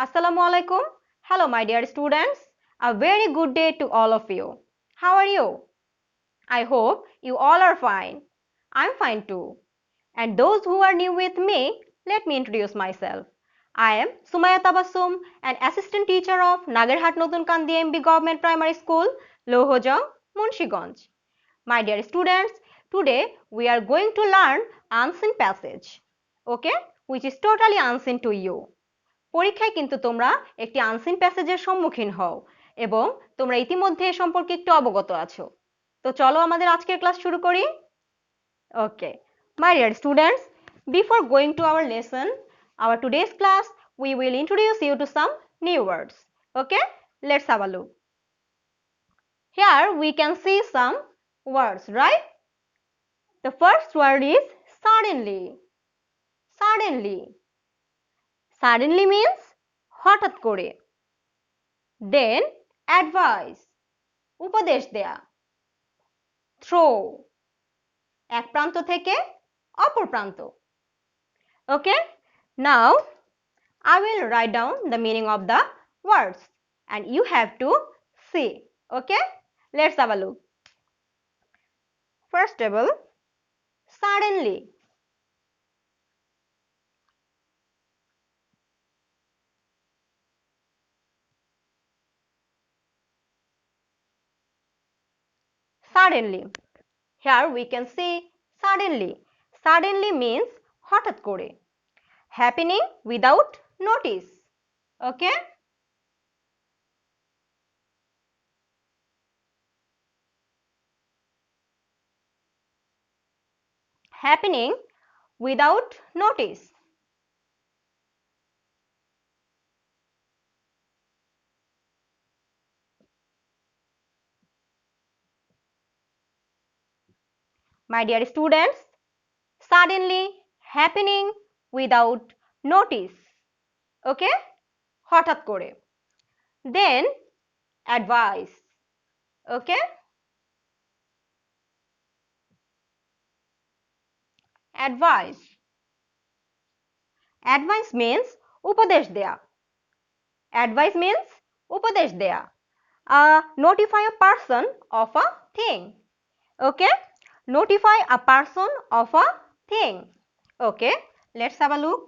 Assalamu alaikum. Hello, my dear students. A very good day to all of you. How are you? I hope you all are fine. I'm fine too. And those who are new with me, let me introduce myself. I am Sumaya Tabassum, an assistant teacher of Nagarhat Notun Kandi MB Government Primary School, Lohojang, Munshiganj. My dear students, today we are going to learn unseen passage, okay, which is totally unseen to you. পরীক্ষায় কিন্তু তোমরা একটি unseen প্যাসেজের সম্মুখীন হও এবং তোমরা ইতিমধ্যে এ সম্পর্কে একটু অবগত আছো। তো চলো আমাদের আজকের ক্লাস শুরু করি। Okay, my dear students, before going to our lesson, our today's class, we will introduce you to some new words. Okay, let's have a look. Here we can see some words, right? The first word is suddenly. Suddenly. Suddenly means হঠাৎ করে। Then advice, উপদেশ দেয়া। Throw, এক প্রান্ত থেকে অপর প্রান্ত। Okay, now I will write down the meaning of the words and you have to see. Okay, let's have a look. First of all, suddenly. Suddenly. Here we can see suddenly. Suddenly means হঠাৎ করে, happening without notice. Okay, happening without notice. My dear students, suddenly, happening without notice. Okay, হঠাৎ করে। Then advice. Okay, advice. Advice means উপদেশ দেয়া। Advice means উপদেশ দেয়া। Notify a person of a thing. Okay, notify a person of a thing. Okay, let's have a look.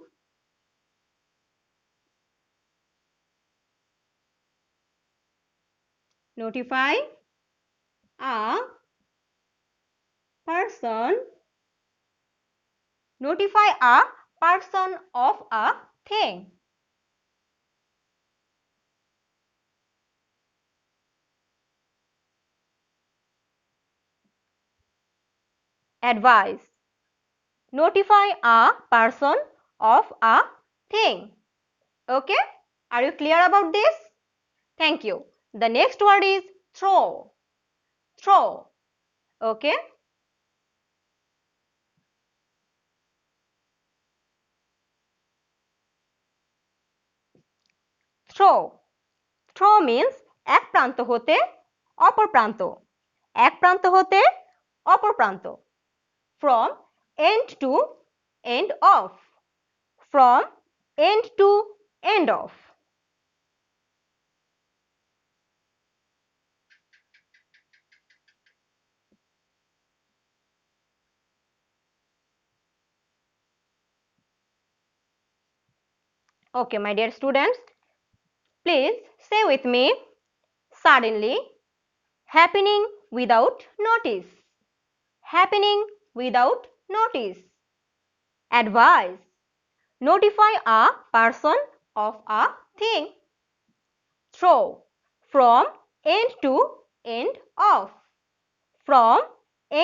Notify a person. Notify a person of a thing. Advice. Notify a person of a thing. Okay, are you clear about this? Thank you. The next word is throw. Throw. Okay, throw. Throw means এক প্রান্ত হতে অপর প্রান্ত। এক প্রান্ত হতে অপর প্রান্ত। From end to end of. From end to end of. Okay, my dear students, please say with me, suddenly, happening without notice. Happening without notice. Advice. Notify a person of a thing. Throw. From end to end of. From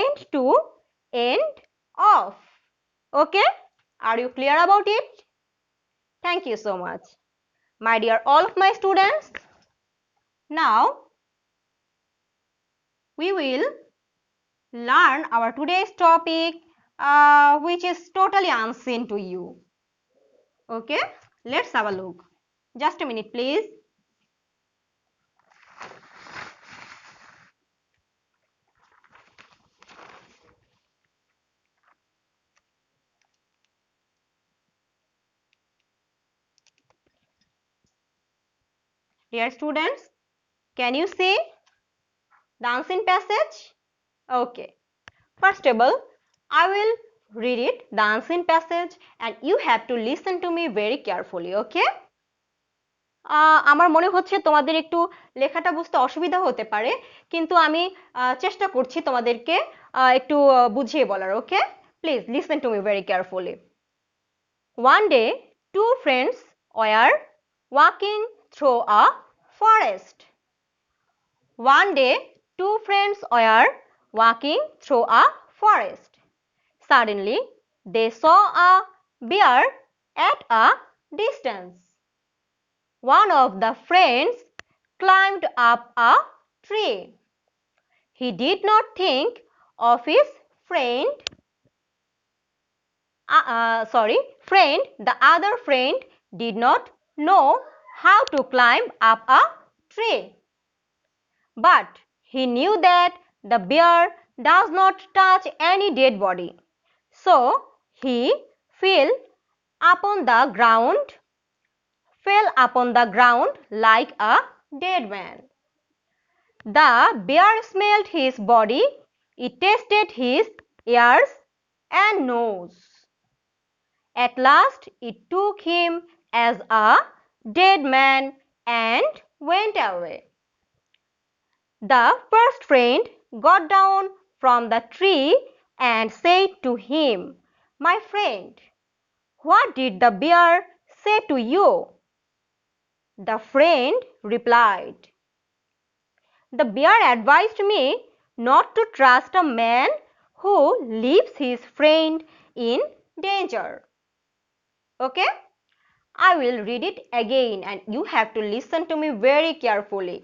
end to end of. Okay, are you clear about it? Thank you so much. My dear all of my students, now we will learn our today's topic, which is totally unseen to you. Okay, let's have a look. Just a minute, please. Dear students, can you see the unseen passage? Okay. First of all, I will read it, the unseen passage, and you have to listen to me very carefully, okay? আমার মনে হচ্ছে তোমাদের একটু লেখাটা বুঝতে অসুবিধা হতে পারে, কিন্তু আমি চেষ্টা করছি তোমাদেরকে একটু বুঝিয়ে বলার, ওকে? Please listen to me very carefully. One day, two friends were walking through a forest. One day, two friends were walking through a forest. Suddenly, they saw a bear at a distance. One of the friends climbed up a tree. He did not think of his friend. The other friend did not know how to climb up a tree. But he knew that the bear does not touch any dead body. So he fell upon the ground like a dead man. The bear smelled his body, it tasted his ears and nose. At last it took him as a dead man and went away. The first friend got down from the tree and said to him, "My friend, what did the bear say to you?" The friend replied, "The bear advised me not to trust a man who leaves his friend in danger." Okay? I will read it again and you have to listen to me very carefully.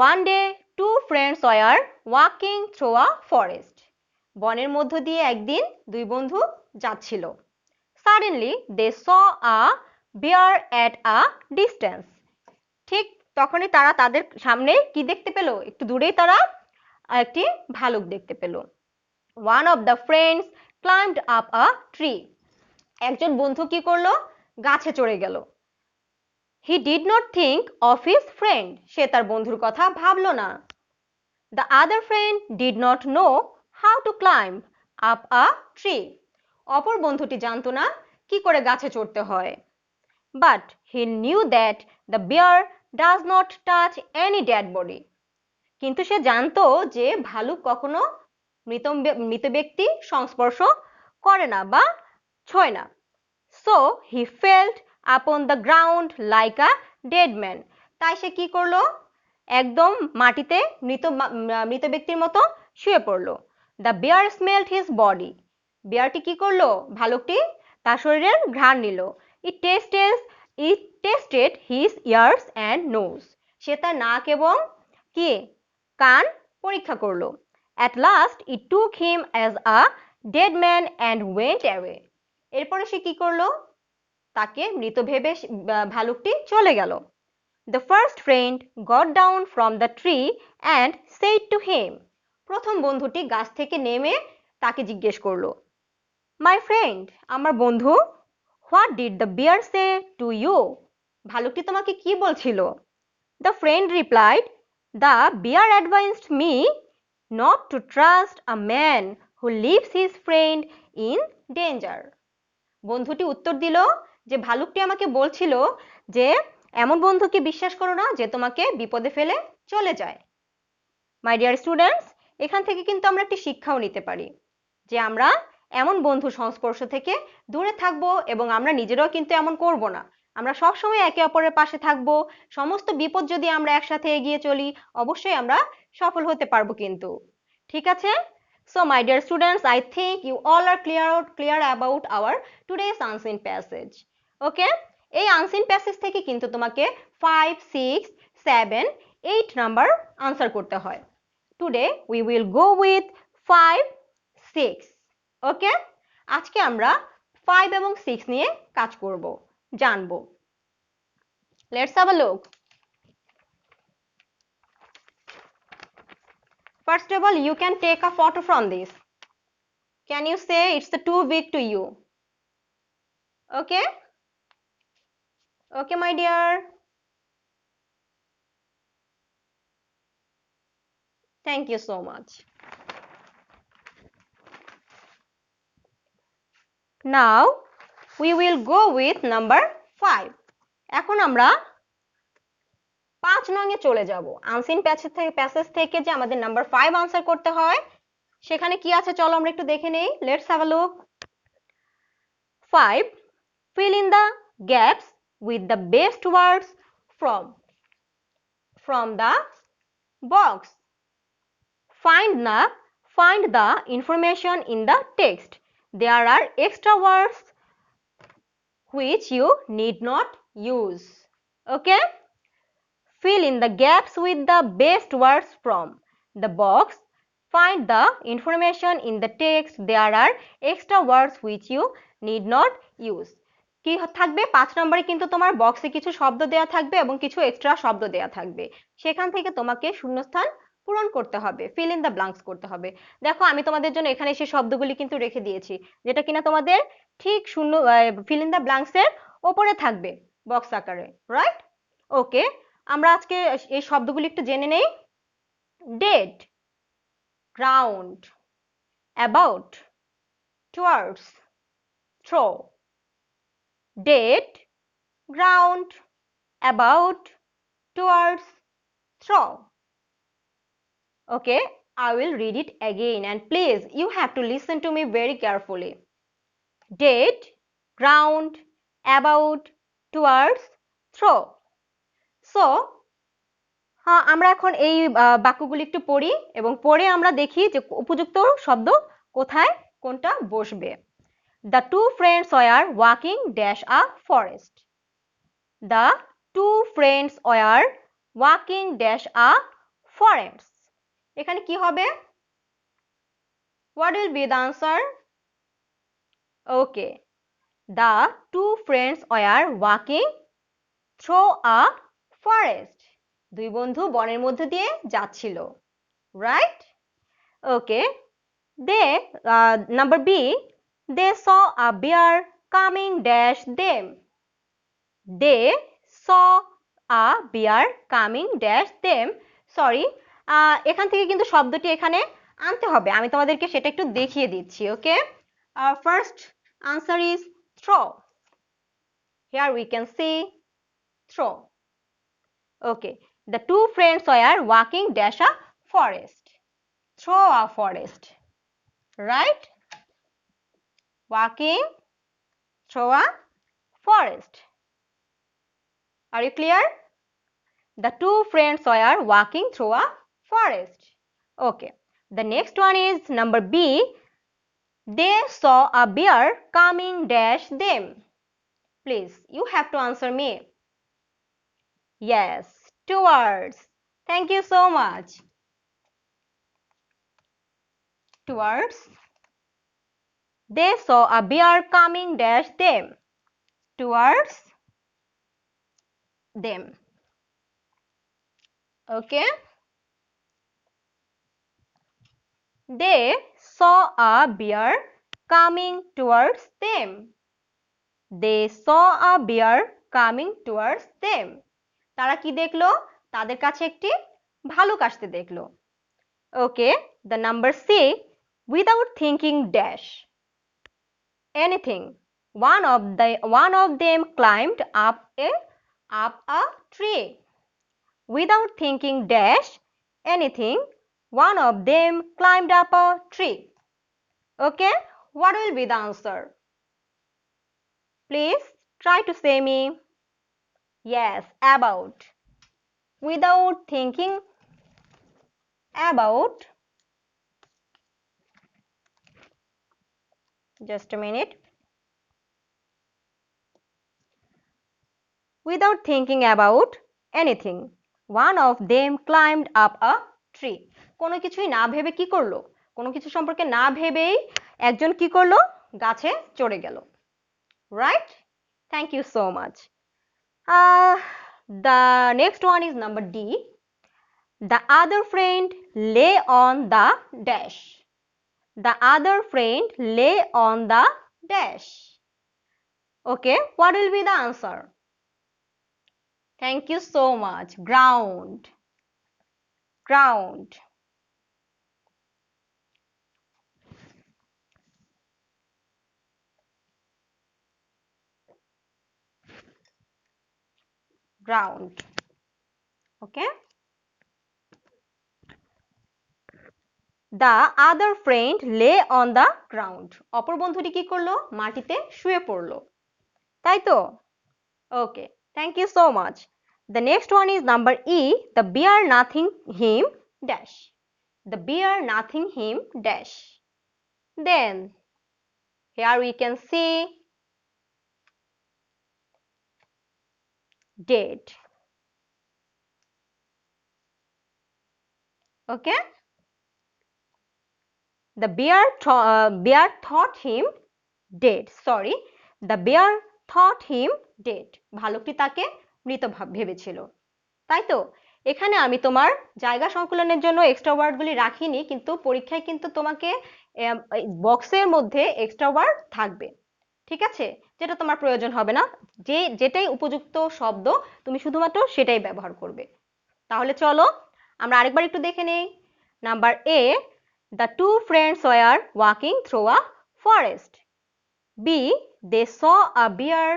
One day, two friends were walking through a forest. বনের মধ্য দিয়ে একদিন দুই বন্ধু যাচ্ছিল। Suddenly, they saw a bear at a distance. ঠিক তখনই তারা তাদের সামনে কি দেখতে পেল? একটু দূরেই তারা একটি ভালুক দেখতে পেল। One of the friends climbed up a tree. একজন বন্ধু কি করলো? গাছে চড়ে গেল। He did not think of his friend. সে তার বন্ধুর কথা ভাবলো না। The other friend did not know how to climb up a tree. অপর বন্ধুটি জানতো না কি করে গাছে চড়তে হয়। But he knew that the bear does not touch any dead body. কিন্তু সে জানতো যে ভালুক কখনো মৃত ব্যক্তি সংস্পর্শ করে না বা ছোঁয় না। So he fell upon the ground like a dead man. তাই সে কি করলো? একদম মাটিতে মৃত ব্যক্তির মতো শুয়ে পড়লো। The bear smelled his body. বিয়ারটি কি করলো? ভালুকটি তার শরীরের ঘ্রাণ নিল। It tasted his ears and nose. সে তার নাক এবং কি কান পরীক্ষা করলো। At last it took him as a dead man and went away. এরপরে সে কি করলো? তাকে মৃত ভেবে ভালুকটি চলে গেল। The first friend got down from the tree and said to him. প্রথম বন্ধুটি গাছ থেকে নেমে তাকে জিজ্ঞেস করলো, "My friend, আমার বন্ধু, what did the bear say to you?" ভালুকটি তোমাকে কি বলছিল? The friend replied, "The bear advised me not to trust a man who leaves his friend in danger." বন্ধুটি উত্তর দিল যে ভালুকটি আমাকে বলছিল যে এমন বন্ধুকে বিশ্বাস করো না যে তোমাকে বিপদে ফেলে চলে যায়। মাই ডিয়ার স্টুডেন্টস, এখান থেকে কিন্তু আমরা একটি শিক্ষাও নিতে পারি যে আমরা এমন বন্ধু সংস্পর্শ থেকে দূরে থাকব এবং আমরা নিজেরাও কিন্তু এমন করব না। আমরা সবসময় একে অপরের পাশে থাকব। সমস্ত বিপদ যদি আমরা একসাথে এগিয়ে চলি, অবশ্যই আমরা সফল হতে পারবো কিন্তু। ঠিক আছে? So my dear students, I think you all are clear about our today's unseen passage. Okay? এই unseen passage থেকে কিন্তু তোমাকে 5, 6, 7, 8 নাম্বার আনসার করতে হয়। Today we will go with 5, 6. Okay? আজকে আমরা 5 এবং 6 নিয়ে কাজ করব, জানবো। Let's have a look. First of all, you can take a photo from this. Can you say it's too big to you? Okay? Okay, my dear. Thank you so much. Now we will go with number 5. এখন আমরা 5 নং এ চলে যাব। Unseen passage থেকে যে আমাদের number 5 answer করতে হয় সেখানে কি আছে চলো আমরা একটু দেখে নেই। Let's have a look. 5. Fill in the gaps with the best words from the box. Find the information in the text. There are extra words which you need not use. Okay? Fill in the gaps with the best words from the box. Find the information in the text. There are extra words which you need not use. কি থাকবে 5 নম্বরে কিন্তু তোমার বক্সে কিছু শব্দ দেয়া থাকবে এবং কিছু এক্সট্রা শব্দ দেয়া থাকবে। সেখান থেকে তোমাকে শূন্যস্থান পূরণ করতে হবে, ফিল ইন দ্য ব্ল্যাঙ্কস করতে হবে। দেখো আমি তোমাদের জন্য এখানে সেই শব্দগুলি কিন্তু রেখে দিয়েছি যেটা কিনা তোমাদের ঠিক শূন্য ফিল ইন দ্য ব্ল্যাঙ্কস এর উপরে থাকবে বক্স আকারে, রাইট? ওকে, আমরা আজকে এই শব্দগুলি একটু জেনে নেই। Dead, ground, about, towards, throw. Dead, ground, about, towards, throw. Okay, I will read it again and please you have to listen to me very carefully. Dead, ground, about, towards, throw. So আমরা এখন এই বাক্যগুলি একটু পড়ি এবং পড়ে আমরা দেখি যে উপযুক্ত শব্দ কোথায় কোনটা বসবে। The two friends were walking dash a forest. The two friends were walking dash a forest. এখানে কি হবে? What will be the answer? Okay. The two friends were walking through a forest. দুই বন্ধু বনের মধ্যে দিয়ে যাচ্ছিল, right? Okay. They number B, they saw a bear coming dash them. They saw a bear coming dash them. Sorry, এখান থেকে কিন্তু শব্দটি এখানে আনতে হবে, আমি তোমাদেরকে সেটা একটু দেখিয়ে দিচ্ছি। ওকে, first answer is throw. Here we can see throw. Okay, the two friends were walking dash a forest. Through a forest, right? Walking through a forest. Are you clear? The two friends were walking through a forest. Okay, the next one is number B. They saw a bear coming dash them. Please, you have to answer me. Yes, towards. Thank you so much. Towards. They saw a bear coming dash them. Towards them. Okay. They saw a bear coming towards them. They saw a bear coming towards them. তারা কি দেখলো? তাদের কাছে একটি ভালুক আসতে দেখলো। Okay, the number C, without thinking dash anything, one of them climbed up a tree. Without thinking dash anything, one of them climbed up a tree. Okay, what will be the answer? Please try to say me. Yes, about. Without thinking about. Just a minute. Without thinking about anything, one of them climbed up a tree. কোনো কিছুই না ভেবে কি করলো? কোনো কিছু সম্পর্কে না ভেবেই একজন কি করলো? গাছে চড়ে গেল। Right? Thank you so much. The next one is number D. The other friend lay on the dash. The other friend lay on the dash. Okay, what will be the answer? Thank you so much. Ground. Ground. ground. Okay. The other friend lay on the ground. অপর বন্ধুটি কি করলো? মাটিতে শুয়ে পড়লো। তাই তো? Okay. Thank you so much. The next one is number E. The bear nothing him dash. The bear nothing him dash. Then here we can see dead. Okay. The bear thought him dead. Sorry. The bear thought him dead. ভালুকটি তাকে মৃত ভেবেছিল। তাই তো? এখানে আমি তোমার জায়গা সংকুলনের জন্য এক্সট্রা ওয়ার্ডগুলি রাখিনি, কিন্তু পরীক্ষায় কিন্তু তোমাকে বক্সের মধ্যে এক্সট্রা ওয়ার্ড থাকবে। ঠিক আছে? যেটা তোমার প্রয়োজন হবে না, যেটাই উপযুক্ত শব্দ তুমি শুধুমাত্র সেটাই ব্যবহার করবে। তাহলে চলো আমরা আরেকবার একটু দেখে নেই। Number A, the two friends were walking through a forest. B, they saw a bear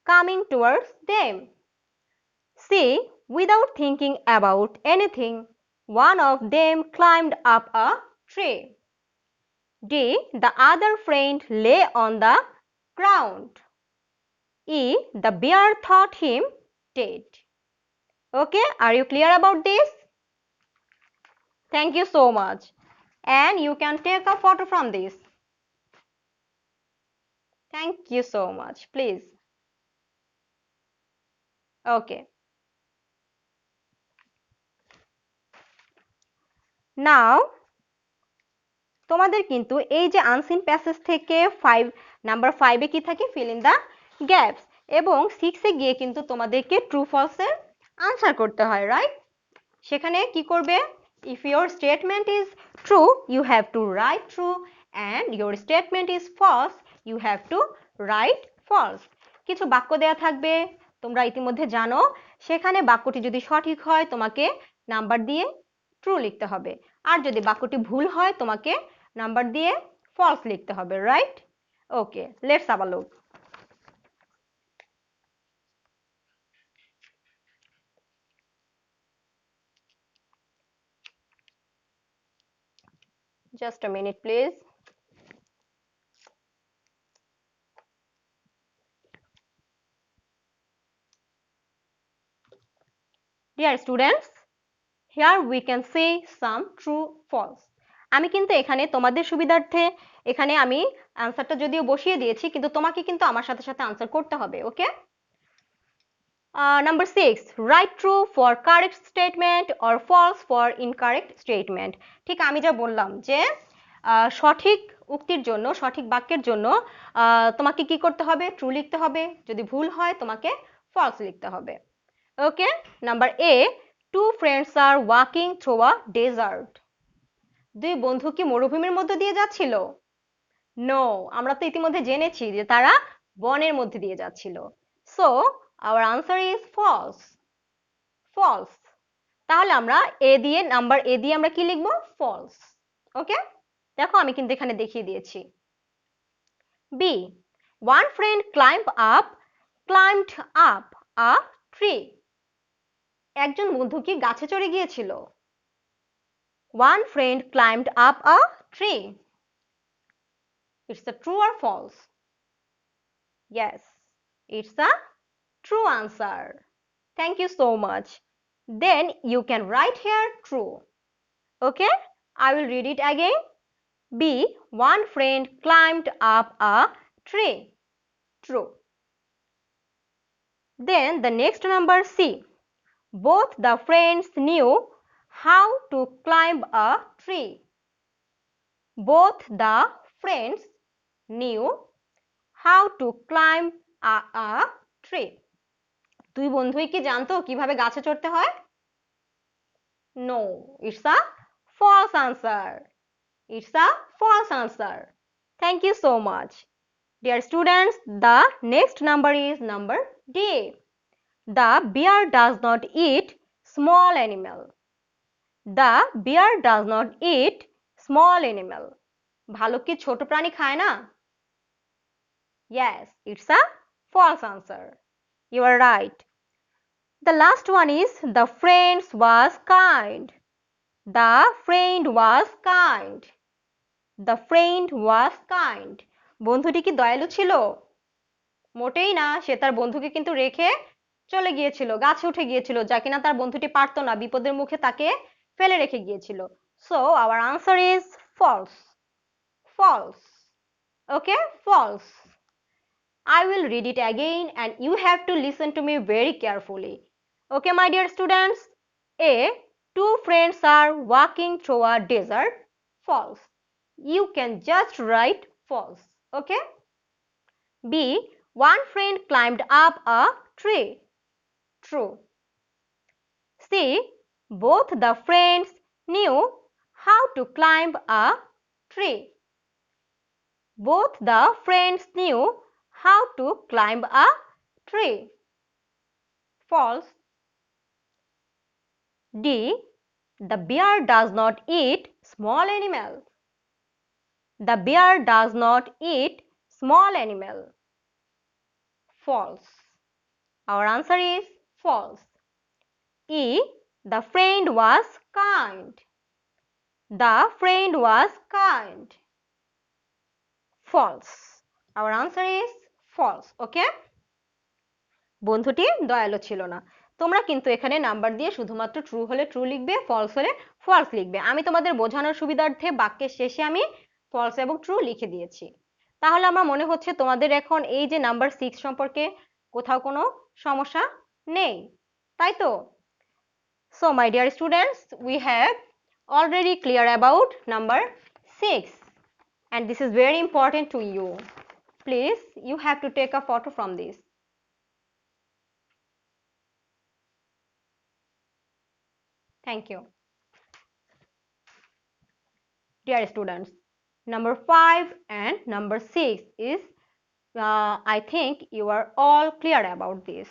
coming towards them. C, without thinking about anything, one of them climbed up a tree. D, the other friend lay on the ground. E, the bear thought him dead. Okay, are you clear about this? Thank you so much. And you can take a photo from this. Thank you so much. Please. Okay. Now, তোমাদের কিন্তু এই যে unseen passage থেকে number 5 এ কি থাকে? Fill in the gaps, এবং 6 এ গিয়ে কিন্তু তোমাদেরকে ট্রু ফলস এর আনসার করতে হয়, রাইট? সেখানে কি করবে? If your statement is true, you have to write true, and your statement is false, you have to write false. কিছু বাক্য দেয়া থাকবে, তোমরা ইতিমধ্যে জানো। সেখানে বাক্যটি যদি সঠিক হয় তোমাকে নাম্বার দিয়ে ট্রু লিখতে হবে, আর যদি বাক্যটি ভুল হয় তোমাকে নাম্বার দিয়ে ফলস লিখতে হবে, right? Okay, let's have a look. Just a minute, please. Dear students, here we can see some true false. আমি কিন্তু এখানে তোমাদের সুবিধার্থে এখানে আমি আনসারটা যদিও বসিয়ে দিয়েছি, কিন্তু তোমাকে কিন্তু আমার সাথে সাথে আনসার করতে হবে, ওকে? Number 6, write true for correct statement or false for incorrect statement. ঠিক আমি যা বললাম যে সঠিক উক্তির জন্য, সঠিক বাক্যের জন্য তোমাকে কি করতে হবে? ট্রু লিখতে হবে। যদি ভুল হয় তোমাকে ফলস লিখতে হবে। Okay, number A, two friends are walking through a desert. দুই বন্ধু কি মরুভূমির মধ্যে দিয়ে যাচ্ছিল? নো, আমরা তো ইতিমধ্যে জেনেছি যে তারা বনের মধ্যে দিয়ে যাচ্ছিল। So our answer is false. False. তাহলে আমরা নাম্বার এ দিয়ে আমরা কি লিখবো? false. ওকে, দেখো আমি কিন্তু এখানে দেখিয়ে দিয়েছি। B, one friend climbed up a tree. একজন বন্ধু কি গাছে চড়ে গিয়েছিল? One friend climbed up a tree. It's a true or false? Yes, it's a true answer. Thank you so much. Then you can write here true. Okay, I will read it again. B, one friend climbed up a tree. True. Then the next number C, both the friends knew how to climb a tree. Both the friends knew how to climb a tree. দুই বন্ধুই কি জানতো কিভাবে গাছে চড়তে হয়? No, it's a false answer. It's a false answer. Thank you so much. Dear students, the next number is number D. The bear does not eat small animal. The bear does not eat small animal. ভালুক কি ছোট প্রাণী খায় না? Yes, it's a false answer. You are right. The last one is the friend was kind. The friend was kind. The friend was kind. বন্ধুটি কি দয়ালু ছিল? মোটেই না, সে তার বন্ধুকে কিন্তু রেখে চলে গিয়েছিল, গাছে উঠে গিয়েছিল, যা কিনা তার বন্ধুটি পারতো না, বিপদের মুখে তাকে ফেলে রেখে গিয়েছিল। So our answer is false. False. Okay, false. I will read it again and you have to listen to me very carefully. Okay, my dear students. A. Two friends are walking through a desert. False. You can just write false. Okay. B. One friend climbed up a tree. True. C. Both the friends knew how to climb a tree. Both the friends knew how to climb a tree. False. D. The bear does not eat small animals. The bear does not eat small animal. False. Our answer is false. E. The friend was kind. The friend was kind. False. Our answer is false. Okay? বন্ধুটি দয়ালু ছিল না। তোমরা কিন্তু এখানে number দিয়ে শুধুমাত্র true হলে ট্রু লিখবে, ফলস হলে ফলস লিখবে। আমি তোমাদের বোঝানোর সুবিধার্থে বাক্যের শেষে আমি ফলস এবং ট্রু লিখে দিয়েছি। তাহলে আমার মনে হচ্ছে তোমাদের এখন এই যে নাম্বার 6 সম্পর্কে কোথাও কোনো সমস্যা নেই, তাই তো? So my dear students, we have already clear about number 6 and this is very important to you. Please, you have to take a photo from this. Thank you. Dear students, number 5 and number 6 is I think you are all clear about this.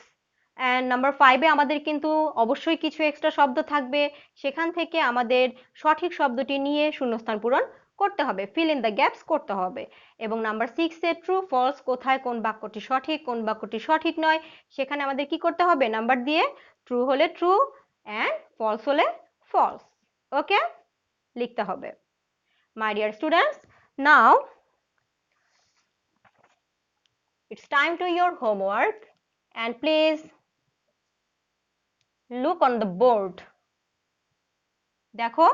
And number 5 এ আমাদের কিন্তু অবশ্যই কিছু extra শব্দ থাকবে, সেখান থেকে আমাদের সঠিক শব্দটি নিয়ে শূন্যস্থান পূরণ করতে হবে, fill in the gaps করতে হবে। এবং নাম্বার 6 এ ট্রু ফলস কোথায় কোন বাক্যটি সঠিক কোন বাক্যটি সঠিক নয় সেখানে আমাদের কি করতে হবে, নাম্বার দিয়ে ট্রু হলে ট্রু and ফলস হলে ফলস, ওকে, লিখতে হবে। My dear students, now it's time to your homework and please look on the board. দেখো,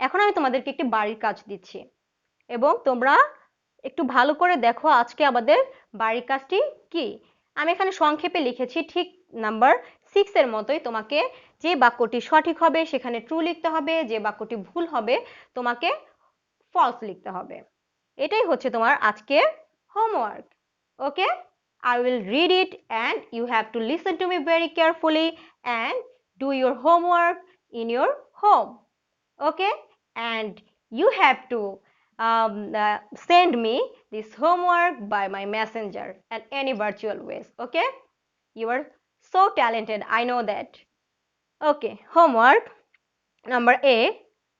এখন আমি তোমাদেরকে একটি বাড়ির কাজ দিচ্ছি এবং তোমরা একটু ভালো করে দেখো আজকে আমাদের বাড়ির কাজটি কি। আমি এখানে সংক্ষেপে লিখেছি, ঠিক নাম্বার 6 এর মতোই তোমাকে যে বাক্যটি সঠিক হবে সেখানে ট্রু লিখতে হবে, যে বাক্যটি ভুল হবে তোমাকে ফলস লিখতে হবে। এটাই হচ্ছে তোমার আজকের homework. Okay, I will read it and you have to listen to me very carefully and do your homework in your home. Okay, and you have to send me this homework by my messenger and any virtual ways. Okay, you are so talented, I know that. Okay, homework number A.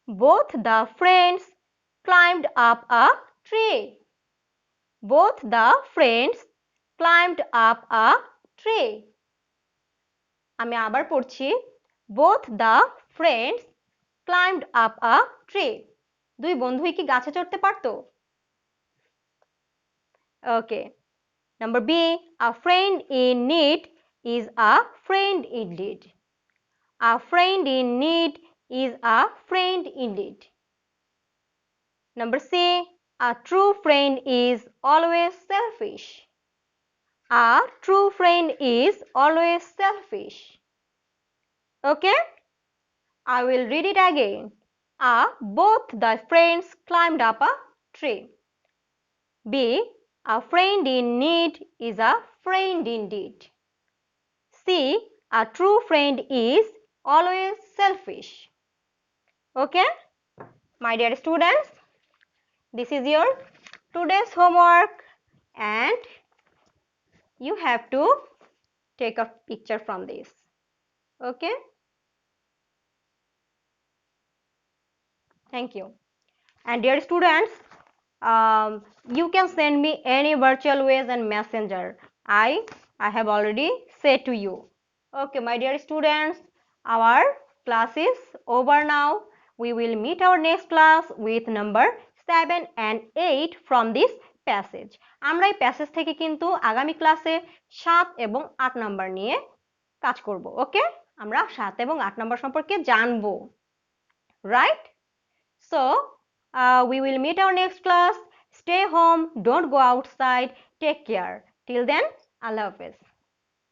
Both the friends climbed up a tree. Both the friends climbed up a tree. আমি আবার পড়ছি, both the friends climbed up a tree. দুই বন্ধুই কি গাছে চড়তে পারতো? Okay. Number B. A friend in need is a friend indeed. A friend in need is a friend indeed. Number C. A true friend is always selfish. A true friend is always selfish. Okay? I will read it again. A. Both the friends climbed up a tree. B. A friend in need is a friend indeed. C. A true friend is always selfish. Okay? My dear students, this is your today's homework and you have to take a picture from this. Okay? Thank you. And dear students, you can send me any virtual ways and messenger. I have already said to you. Okay, my dear students, our class is over now. We will meet our next class with number 7 and 8 from this passage. আমরা এই passage থেকে কিন্তু আগামী ক্লাসে 7 এবং 8 number নিয়ে কাজ করব। ওকে, আমরা 7 এবং 8 নাম্বার সম্পর্কে জানবো, right? So we will meet our next class. Stay home, don't go outside. Take care. Till then, Allah Hafiz.